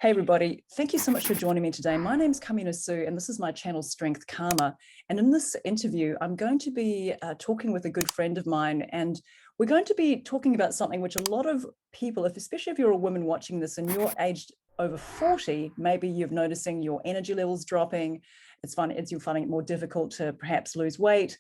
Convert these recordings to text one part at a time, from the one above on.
Hey everybody, thank you so much for joining me today. My name's Kamina Sue and this is my channel Strength Karma. And in this interview, I'm going to be talking with a good friend of mine, and we're going to be talking about something which a lot of people, especially if you're a woman watching this and you're aged over 40, maybe you're noticing your energy levels dropping. You're finding it more difficult to perhaps lose weight,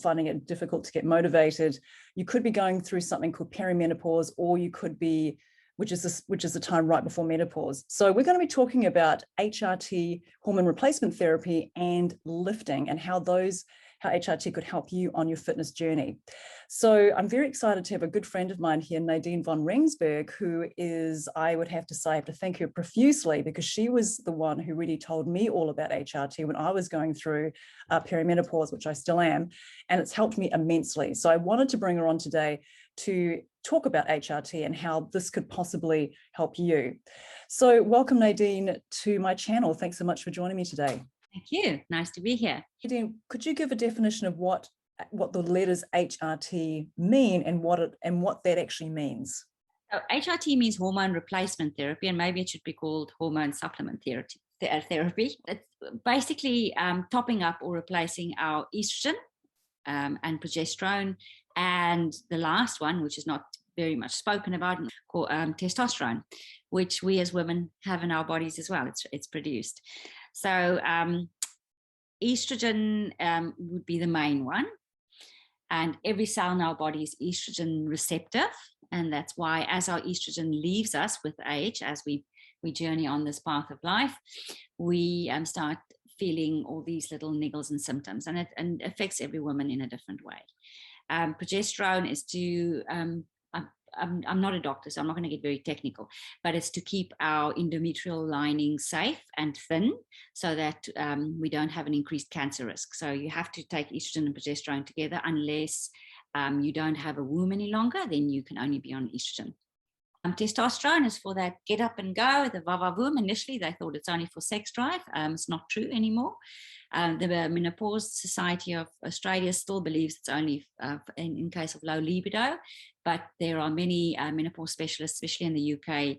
finding it difficult to get motivated. You could be going through something called perimenopause, or you could be which is the time right before menopause. So we're going to be talking about HRT, hormone replacement therapy, and lifting, and how HRT could help you on your fitness journey. So I'm very excited to have a good friend of mine here, Nadine von Ringsberg, who is, I would have to say, I have to thank her profusely, because she was the one who really told me all about HRT when I was going through perimenopause, which I still am, and it's helped me immensely. So I wanted to bring her on today to talk about HRT and how this could possibly help you. So welcome, Nadine, to my channel. Thanks so much for joining me today. Thank you. Nice to be here. Nadine, could you give a definition of what the letters HRT mean and what that actually means? So HRT means hormone replacement therapy, and maybe it should be called hormone supplement therapy. It's basically topping up or replacing our estrogen and progesterone, and the last one, which is not very much spoken about, called testosterone, which we as women have in our bodies as well. It's produced. So estrogen would be the main one, and every cell in our body is estrogen receptive, and that's why as our estrogen leaves us with age, as we journey on this path of life, we start feeling all these little niggles and symptoms, and it affects every woman in a different way. Progesterone is to I'm not a doctor, so I'm not going to get very technical, but it's to keep our endometrial lining safe and thin so that we don't have an increased cancer risk. So you have to take estrogen and progesterone together. Unless you don't have a womb any longer, then you can only be on estrogen. Testosterone is for that get up and go, the va-va-voom. Initially, they thought it's only for sex drive. It's not true anymore. The Menopause Society of Australia still believes it's only in case of low libido, but there are many menopause specialists, especially in the UK,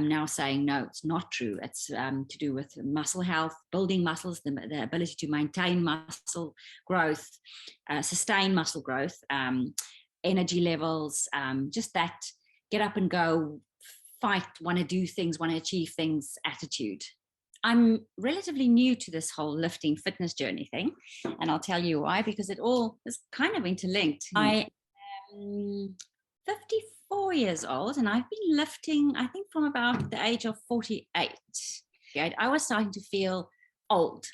now saying, no, it's not true. It's to do with muscle health, building muscles, the ability to maintain muscle growth, sustain muscle growth, energy levels, just that get up and go, fight, want to do things, want to achieve things attitude. I'm relatively new to this whole lifting fitness journey thing, and I'll tell you why, because it all is kind of interlinked. I am 54 years old, and I've been lifting, I think, from about the age of 48. I was starting to feel old.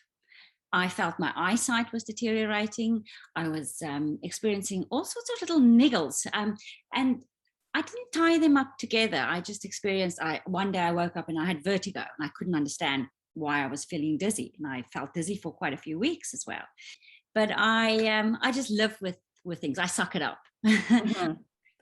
I felt my eyesight was deteriorating. I was experiencing all sorts of little niggles, and I didn't tie them up together. I just experienced, one day I woke up and I had vertigo, and I couldn't understand why I was feeling dizzy. And I felt dizzy for quite a few weeks as well. But I just live with things. I suck it up. Mm-hmm.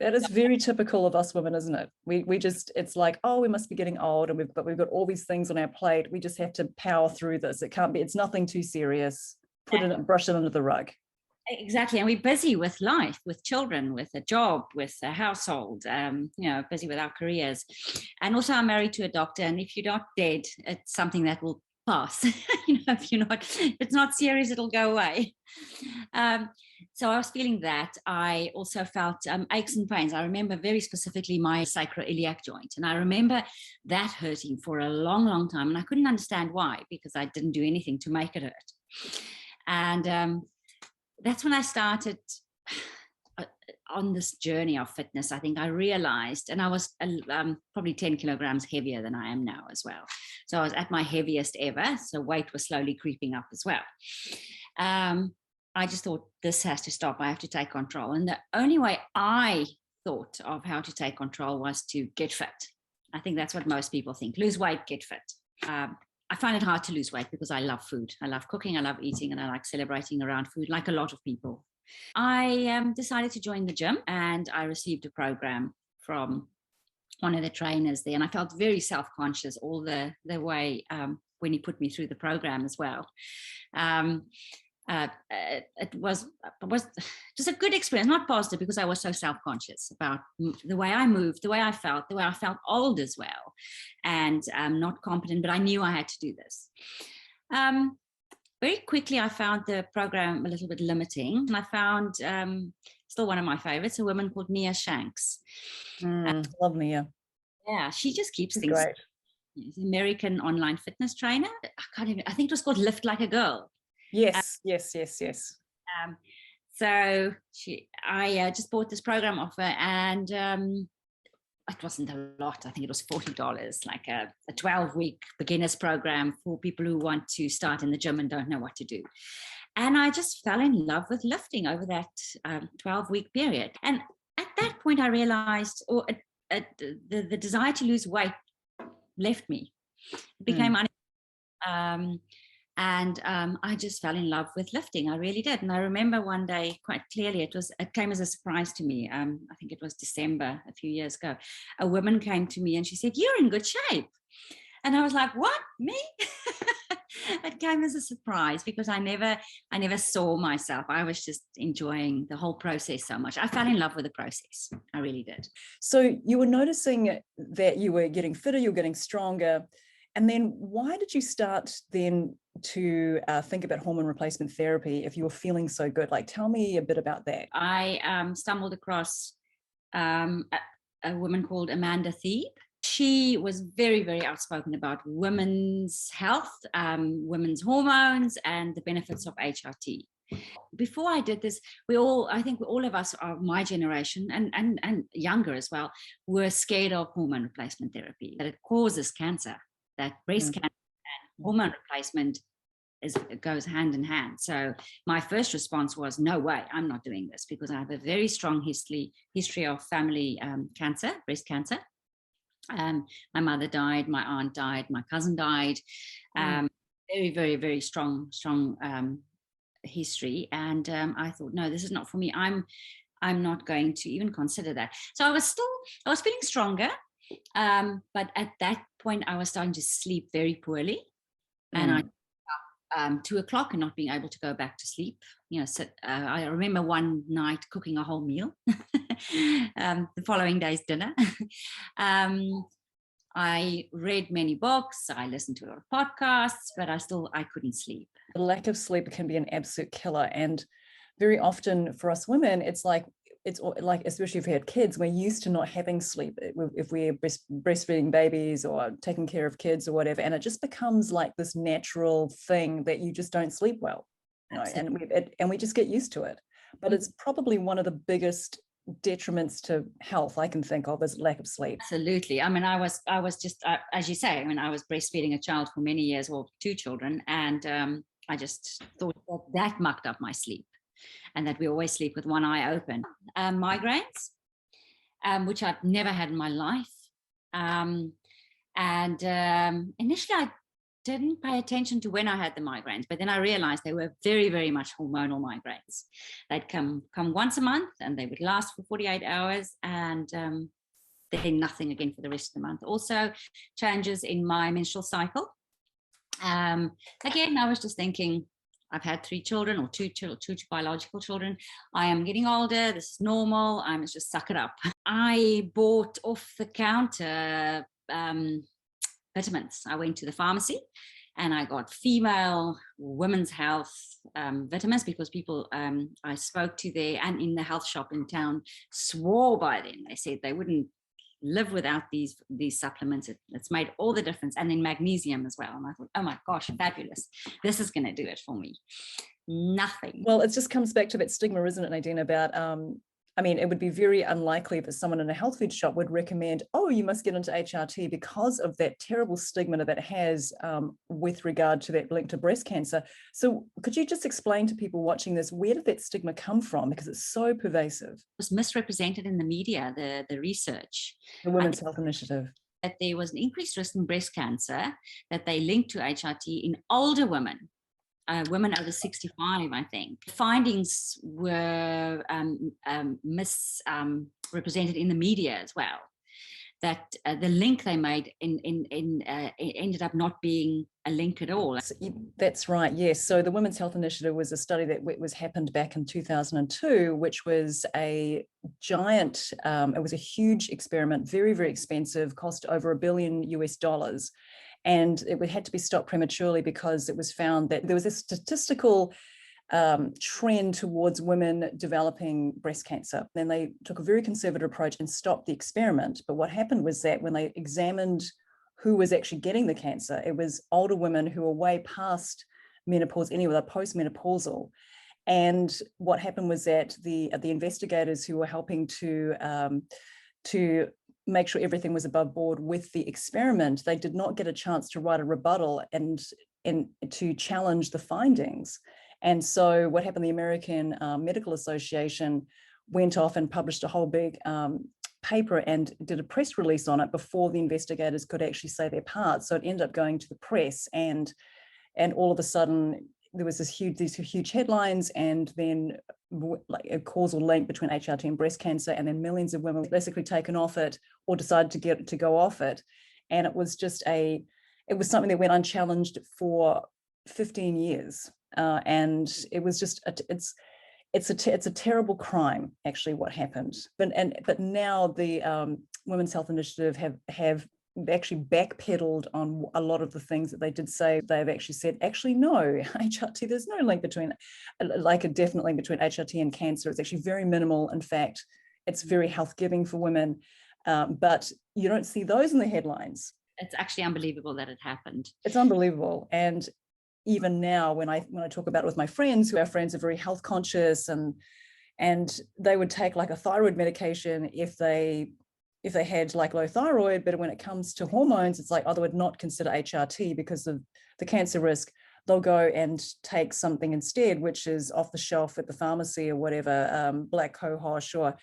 That is very typical of us women, isn't it? We just, it's like, oh, we must be getting old, and but we've got all these things on our plate. We just have to power through this. It's nothing too serious. Brush it under the rug. Exactly. And we're busy with life, with children, with a job, with a household, busy with our careers. And also I'm married to a doctor, and if you're not dead, it's something that will pass. If it's not serious, it'll go away. So I was feeling that. I also felt aches and pains. I remember very specifically my sacroiliac joint, and I remember that hurting for a long, long time. And I couldn't understand why, because I didn't do anything to make it hurt. And that's when I started on this journey of fitness. I think I realized, and I was probably 10 kilograms heavier than I am now as well. So I was at my heaviest ever. So weight was slowly creeping up as well. I just thought, this has to stop. I have to take control. And the only way I thought of how to take control was to get fit. I think that's what most people think. Lose weight, get fit. I find it hard to lose weight because I love food. I love cooking, I love eating, and I like celebrating around food, like a lot of people. I decided to join the gym, and I received a program from one of the trainers there, and I felt very self-conscious all the way when he put me through the program as well. it was just a good experience, not positive because I was so self-conscious about the way I moved, the way I felt old as well, and not competent, but I knew I had to do this. Very quickly, I found the program a little bit limiting, and I found still one of my favorites, a woman called Nia Shanks. Love Nia. Yeah, she just keeps She's things. great. She's an American online fitness trainer. I think it was called Lift Like a Girl. Yes. Um, so I just bought this program off her, and it wasn't a lot. I think it was $40, like a 12-week beginners program for people who want to start in the gym and don't know what to do. And I just fell in love with lifting over that 12-week period. And at that point, I realized, the desire to lose weight left me. It became I just fell in love with lifting. I really did. And I remember one day quite clearly, it came as a surprise to me. I think it was December a few years ago. A woman came to me and she said, "You're in good shape." And I was like, "What, me?" It came as a surprise because I never saw myself. I was just enjoying the whole process so much. I fell in love with the process. I really did. So you were noticing that you were getting fitter, you were getting stronger. And then why did you start then to think about hormone replacement therapy if you were feeling so good? Like, tell me a bit about that. I stumbled across a woman called Amanda Thieb. She was very, very outspoken about women's health, women's hormones, and the benefits of HRT. Before I did this, I think all of us are my generation and younger as well, were scared of hormone replacement therapy, that it causes cancer, that breast cancer and hormone replacement goes hand in hand. So my first response was, no way, I'm not doing this, because I have a very strong history of family cancer, breast cancer. My mother died, my aunt died, my cousin died. Very, very, very strong history. And I thought, no, this is not for me. I'm not going to even consider that. So I was feeling stronger. But at that point, I was starting to sleep very poorly. And I 2 o'clock and not being able to go back to sleep. I remember one night cooking a whole meal, the following day's dinner. I read many books, I listened to a lot of podcasts, but I couldn't sleep. The lack of sleep can be an absolute killer. And very often for us women, it's like, especially if we had kids, we're used to not having sleep if we're breastfeeding babies or taking care of kids or whatever. And it just becomes like this natural thing that you just don't sleep well. And we just get used to it. But it's probably one of the biggest detriments to health I can think of is lack of sleep. Absolutely. I mean, I was just, as you say, I mean, I was breastfeeding a child for many years, well, 2 children. And I just thought that mucked up my sleep, and that we always sleep with one eye open. Migraines, which I've never had in my life. Initially, I didn't pay attention to when I had the migraines, but then I realized they were very, very much hormonal migraines. They'd come once a month, and they would last for 48 hours, and then nothing again for the rest of the month. Also, changes in my menstrual cycle. Again, I was just thinking, I've had 3 children, or two biological children. I am getting older. This is normal. I must just suck it up. I bought off the counter vitamins. I went to the pharmacy and I got female women's health vitamins, because people I spoke to there and in the health shop in town swore by them. They said they wouldn't live without these supplements. It's made all the difference. And then magnesium as well. And I thought, oh my gosh, fabulous. This is going to do it for me. Nothing. Well, it just comes back to that stigma, isn't it, Nadine, about, I mean, it would be very unlikely that someone in a health food shop would recommend, oh, you must get into HRT, because of that terrible stigma that it has with regard to that link to breast cancer. So could you just explain to people watching this, where did that stigma come from? Because it's so pervasive. It was misrepresented in the media, the research. The Women's Health Initiative. That there was an increased risk in breast cancer that they linked to HRT in older women. Women over 65, I think. Findings were misrepresented in the media as well. that the link they made ended up not being a link at all. That's right, yes. So the Women's Health Initiative was a study that happened back in 2002, which was a giant, it was a huge experiment, very, very expensive, cost over $1 billion US. And it had to be stopped prematurely because it was found that there was a statistical trend towards women developing breast cancer. Then they took a very conservative approach and stopped the experiment. But what happened was that when they examined who was actually getting the cancer, it was older women who were way past menopause, anyway, they're postmenopausal. And what happened was that the investigators who were helping to make sure everything was above board with the experiment, they did not get a chance to write a rebuttal and to challenge the findings. And so what happened, the American Medical Association went off and published a whole big paper and did a press release on it before the investigators could actually say their part. So it ended up going to the press, and all of a sudden there was these huge headlines, and then like a causal link between HRT and breast cancer, and then millions of women basically taken off it or decided to go off it. And it was just it was something that went unchallenged for 15 years. And it was just it's a terrible crime, actually, what happened. But now the Women's Health Initiative have actually backpedaled on a lot of the things that they did say. They've actually said, actually, no, HRT, there's no link between, like a definite link between HRT and cancer. It's actually very minimal. In fact, it's very health giving for women. But you don't see those in the headlines. It's actually unbelievable that it happened. It's unbelievable. And even now, when I talk about it with my friends, who our friends are very health conscious, and they would take like a thyroid medication if they had like low thyroid, but when it comes to hormones, it's like, oh, they would not consider HRT because of the cancer risk. They'll go and take something instead, which is off the shelf at the pharmacy or whatever, black cohosh or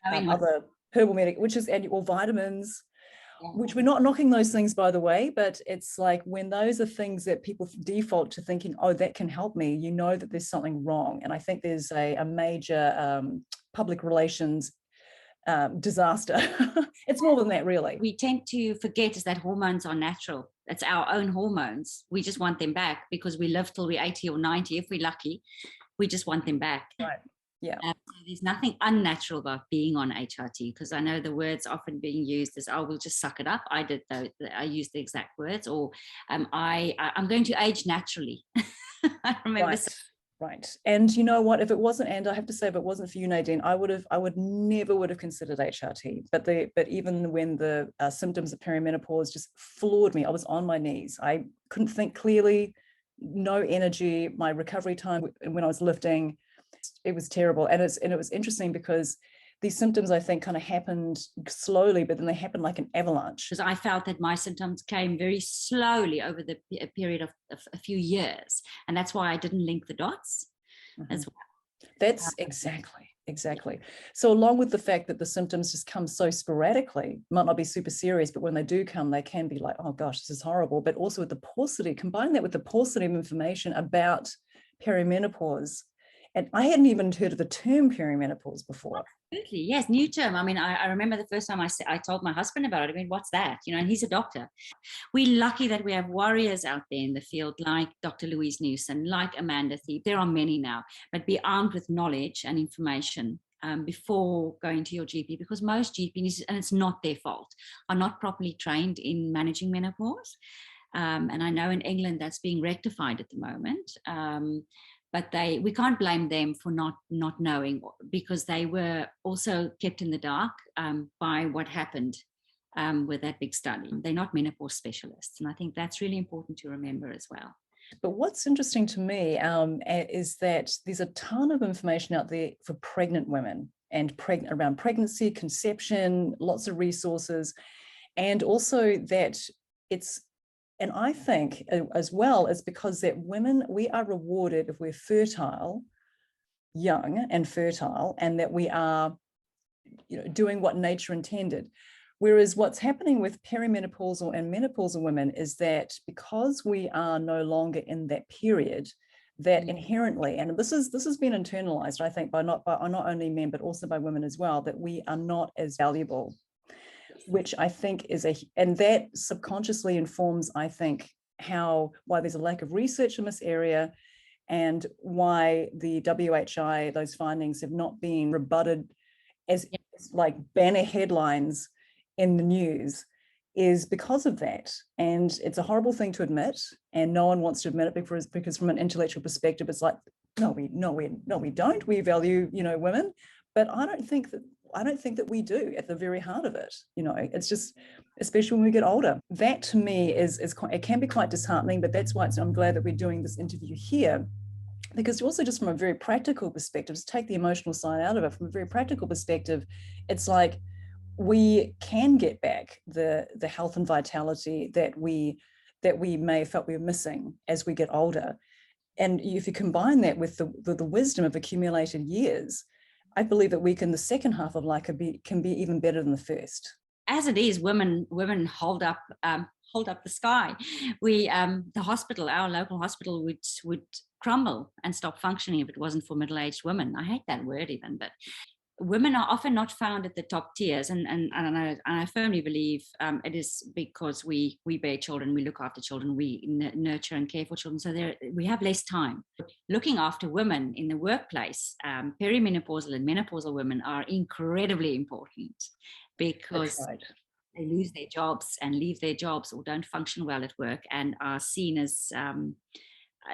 other herbal medic, which is or vitamins. Which we're not knocking those things, by the way, but it's like when those are things that people default to thinking, oh, that can help me, you know that there's something wrong. And I think there's a major public relations disaster. It's more than that, really. We tend to forget is that hormones are natural. It's our own hormones. We just want them back because we live till we're 80 or 90, if we're lucky. We just want them back. Right. Yeah. So there's nothing unnatural about being on HRT, because I know the words often being used is, oh, we'll just suck it up. I did though. I used the exact words, or I'm going to age naturally. I remember. Right. And you know what, if it wasn't, and I have to say, if it wasn't for you, Nadine, I would never have considered HRT. But even when the symptoms of perimenopause just floored me, I was on my knees. I couldn't think clearly, no energy. My recovery time when I was lifting, it was terrible. And it was interesting because these symptoms, I think, kind of happened slowly, but then they happened like an avalanche. Because I felt that my symptoms came very slowly over the period of a few years. And that's why I didn't link the dots as well. That's exactly. So along with the fact that the symptoms just come so sporadically, might not be super serious, but when they do come, they can be like, oh gosh, this is horrible. But also with the paucity, combine that with the paucity of information about perimenopause. And I hadn't even heard of the term perimenopause before. Absolutely, yes, new term. I mean, I remember the first time I told my husband about it. I mean, what's that? You know, and he's a doctor. We're lucky that we have warriors out there in the field like Dr. Louise Newson, like Amanda Thiep. There are many now, but be armed with knowledge and information before going to your GP, because most GPs, and it's not their fault, are not properly trained in managing menopause. And I know in England that's being rectified at the moment. But we can't blame them for not knowing, because they were also kept in the dark by what happened with that big study. They're not menopause specialists. And I think that's really important to remember as well. But what's interesting to me is that there's a ton of information out there for pregnant women and around pregnancy, conception, lots of resources, and also that and I think as well, it's because that women, we are rewarded if we're fertile, young and fertile, and that we are, doing what nature intended. Whereas what's happening with perimenopausal and menopausal women is that because we are no longer in that period, that inherently, and this has been internalized, I think, by not only men, but also by women as well, that we are not as valuable. which I think is and that subconsciously informs, I think, why there's a lack of research in this area, and why the WHI, those findings have not been rebutted as like banner headlines in the news, is because of that. And it's a horrible thing to admit, and no one wants to admit it because from an intellectual perspective, it's like, no, we don't. We value, women, but I don't think that we do at the very heart of it. It's just, especially when we get older. That to me it can be quite disheartening, but that's why I'm glad that we're doing this interview here. Because also, just from a very practical perspective, to take the emotional side out of it, from a very practical perspective, it's like we can get back the health and vitality that we may have felt we were missing as we get older. And if you combine that with the wisdom of accumulated years, I believe that the second half of life can be even better than the first. As it is, women hold up the sky. The hospital, our local hospital, would crumble and stop functioning if it wasn't for middle-aged women. I hate that word even, but women are often not found at the top tiers, and I firmly believe it is because we bear children, we look after children, we nurture and care for children, so we have less time. Looking after women in the workplace, perimenopausal and menopausal women are incredibly important, because they lose their jobs and leave their jobs or don't function well at work and are seen as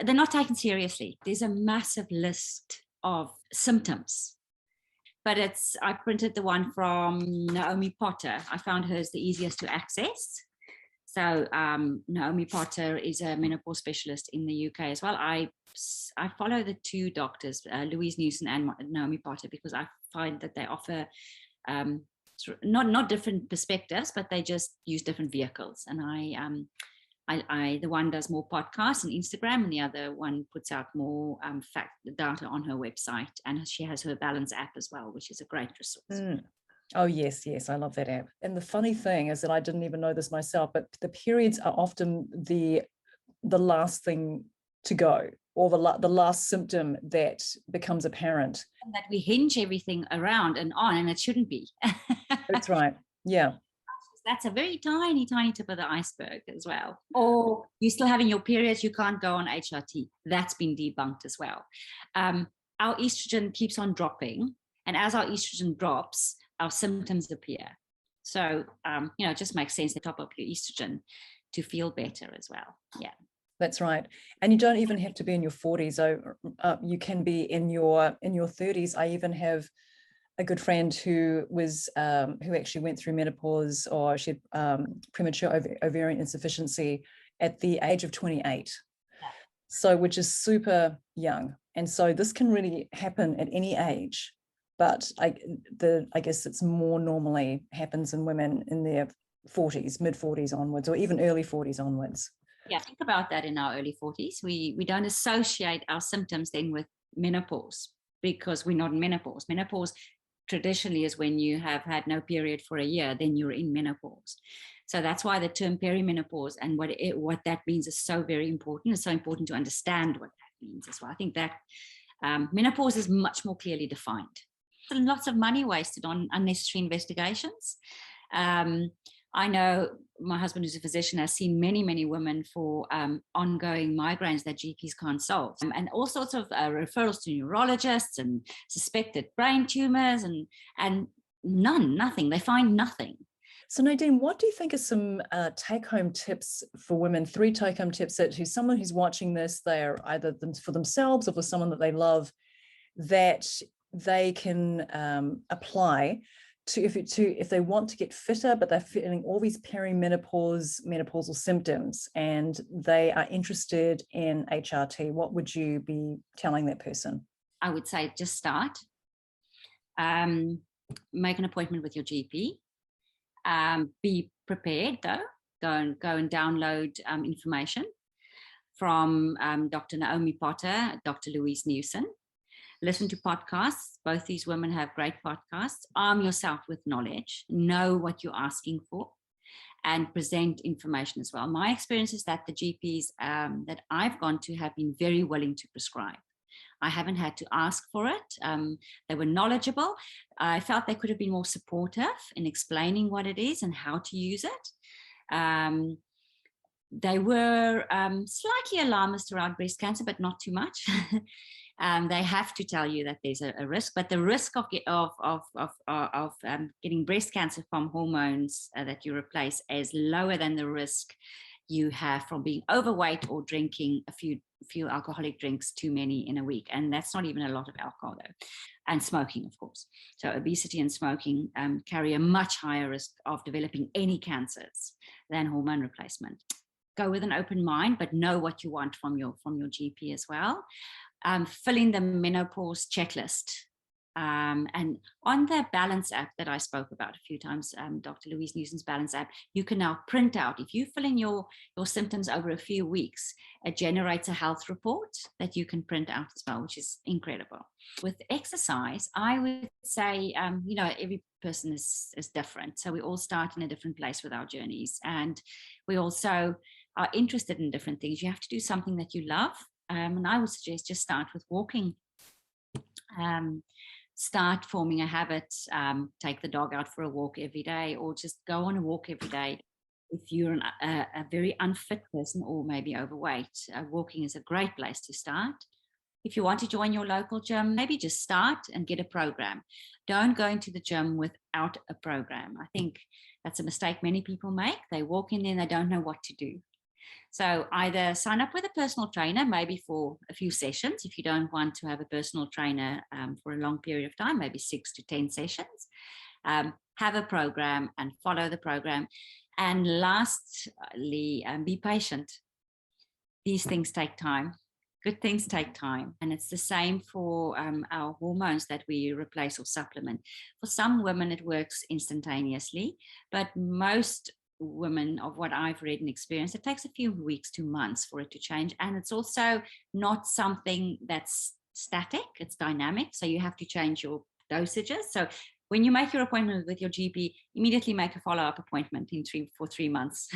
they're not taken seriously. There's a massive list of symptoms, but I printed the one from Naomi Potter. I found hers the easiest to access. So Naomi Potter is a menopause specialist in the UK as well. I follow the two doctors, Louise Newson and Naomi Potter, because I find that they offer not different perspectives, but they just use different vehicles. And the one does more podcasts and Instagram, and the other one puts out more data on her website, and she has her Balance app as well, which is a great resource. Oh yes, I love that app. And the funny thing is that I didn't even know this myself, but the periods are often the last thing to go, or the last symptom that becomes apparent. And that we hinge everything around and on, and it shouldn't be. That's right. Yeah. That's a very tiny, tiny tip of the iceberg as well. Or you're still having your periods, you can't go on HRT. That's been debunked as well. Our estrogen keeps on dropping, and as our estrogen drops, our symptoms appear. So, it just makes sense to top up your estrogen to feel better as well. Yeah. That's right. And you don't even have to be in your 40s. So you can be in your 30s. I even have a good friend who actually went through menopause, or she had premature ovarian insufficiency at the age of 28. So, which is super young. And so this can really happen at any age, but I guess it's more normally happens in women in their 40s, mid 40s onwards, or even early 40s onwards. Yeah, think about that. In our early 40s, we don't associate our symptoms then with menopause, because we're not in menopause. Menopause traditionally is when you have had no period for a year, then you're in menopause. So that's why the term perimenopause and what that means is so very important. It's so important to understand what that means as well. I think that menopause is much more clearly defined. Lots of money wasted on unnecessary investigations. I know my husband, who's a physician, has seen many, many women for ongoing migraines that GPs can't solve, and all sorts of referrals to neurologists and suspected brain tumors, and nothing. They find nothing. So Nadine, what do you think are some take-home tips for women? 3 take-home tips that someone who's watching this, they are either for themselves or for someone that they love, that they can apply to if they want to get fitter, but they're feeling all these menopausal symptoms, and they are interested in HRT. What would you be telling that person? I would say just start. Make an appointment with your GP. Be prepared though. Go and download information from Dr. Naomi Potter, Dr. Louise Newson. Listen to podcasts. Both these women have great podcasts. Arm yourself with knowledge. Know what you're asking for, and present information as well. My experience is that the GPs that I've gone to have been very willing to prescribe. I haven't had to ask for it. They were knowledgeable. I felt they could have been more supportive in explaining what it is and how to use it. They were slightly alarmist around breast cancer, but not too much. They have to tell you that there's a risk, but the risk of getting breast cancer from hormones that you replace is lower than the risk you have from being overweight or drinking a few alcoholic drinks too many in a week. And that's not even a lot of alcohol though. And smoking, of course. So obesity and smoking carry a much higher risk of developing any cancers than hormone replacement. Go with an open mind, but know what you want from your GP as well. Fill in the menopause checklist. And on the Balance app that I spoke about a few times, Dr. Louise Newson's Balance app, you can now print out, if you fill in your symptoms over a few weeks, it generates a health report that you can print out as well, which is incredible. With exercise, I would say, every person is different. So we all start in a different place with our journeys. And we also are interested in different things. You have to do something that you love. And I would suggest just start with walking. Start forming a habit, take the dog out for a walk every day, or just go on a walk every day. If you're a very unfit person or maybe overweight, walking is a great place to start. If you want to join your local gym, maybe just start and get a program. Don't go into the gym without a program. I think that's a mistake many people make. They walk in there and they don't know what to do. So either sign up with a personal trainer, maybe for a few sessions, if you don't want to have a personal trainer for a long period of time, maybe 6 to 10 sessions. Have a program and follow the program. And lastly, be patient. These things take time. Good things take time. And it's the same for our hormones that we replace or supplement. For some women, it works instantaneously, but most women, of what I've read and experienced, it takes a few weeks to months for it to change. And it's also not something that's static, it's dynamic. So you have to change your dosages. So when you make your appointment with your GP, immediately make a follow-up appointment for 3 months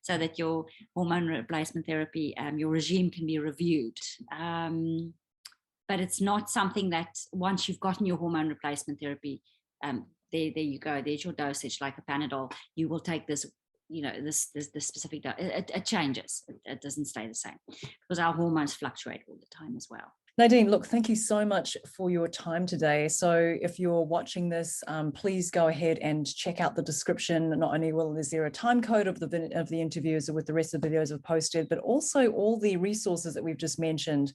so that your hormone replacement therapy, your regime can be reviewed. But it's not something that once you've gotten your hormone replacement therapy, there you go, there's your dosage, like a Panadol. You will take this, this specific dose. It changes. It doesn't stay the same because our hormones fluctuate all the time as well. Nadine, look, thank you so much for your time today. So if you're watching this, please go ahead and check out the description. Not only is there a time code of the interviews with the rest of the videos I've posted, but also all the resources that we've just mentioned.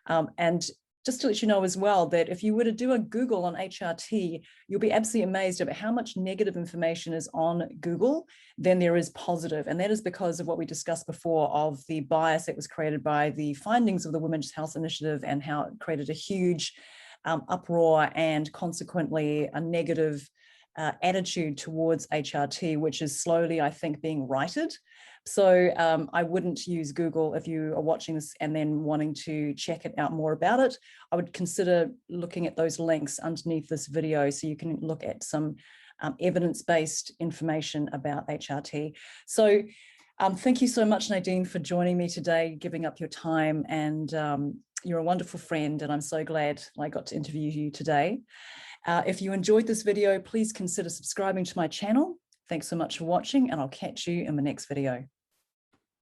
And just to let you know as well that if you were to do a Google on HRT, you'll be absolutely amazed about how much negative information is on Google than there is positive. And that is because of what we discussed before of the bias that was created by the findings of the Women's Health Initiative and how it created a huge uproar and consequently a negative attitude towards HRT, which is slowly, I think, being righted. So I wouldn't use Google if you are watching this and then wanting to check it out more about it. I would consider looking at those links underneath this video so you can look at some evidence-based information about HRT. So thank you so much, Nadine, for joining me today, giving up your time, and you're a wonderful friend, and I'm so glad I got to interview you today. If you enjoyed this video, please consider subscribing to my channel. Thanks so much for watching, and I'll catch you in the next video.